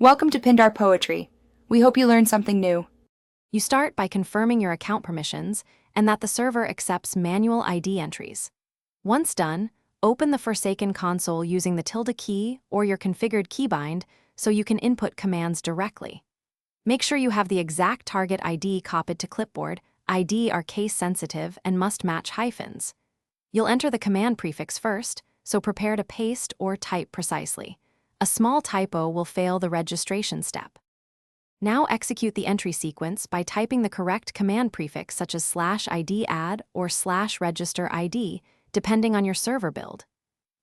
Welcome to Pindar Poetry. We hope you learned something new. You start by confirming your account permissions and that the server accepts manual ID entries. Once done, open the Forsaken console using the tilde key or your configured keybind so you can input commands directly. Make sure you have the exact target ID copied to clipboard. ID are case-sensitive and must match hyphens. You'll enter the command prefix first, so prepare to paste or type precisely. A small typo will fail the registration step. Now execute the entry sequence by typing the correct command prefix such as /ID add or /register ID, depending on your server build.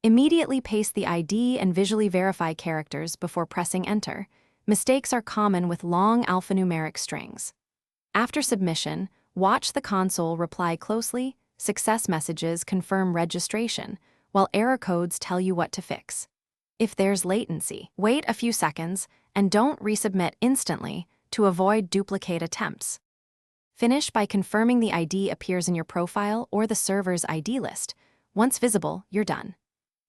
Immediately paste the ID and visually verify characters before pressing enter. Mistakes are common with long alphanumeric strings. After submission, watch the console reply closely. Success messages confirm registration, while error codes tell you what to fix. If there's latency, wait a few seconds and don't resubmit instantly to avoid duplicate attempts. Finish by confirming the ID appears in your profile or the server's ID list. Once visible, you're done.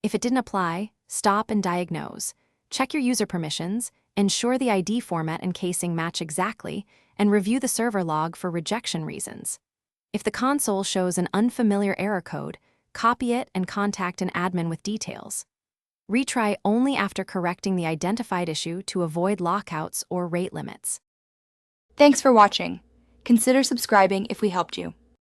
If it didn't apply, stop and diagnose. Check your user permissions, ensure the ID format and casing match exactly, and review the server log for rejection reasons. If the console shows an unfamiliar error code, copy it and contact an admin with details. Retry only after correcting the identified issue to avoid lockouts or rate limits. Thanks for watching. Consider subscribing if we helped you.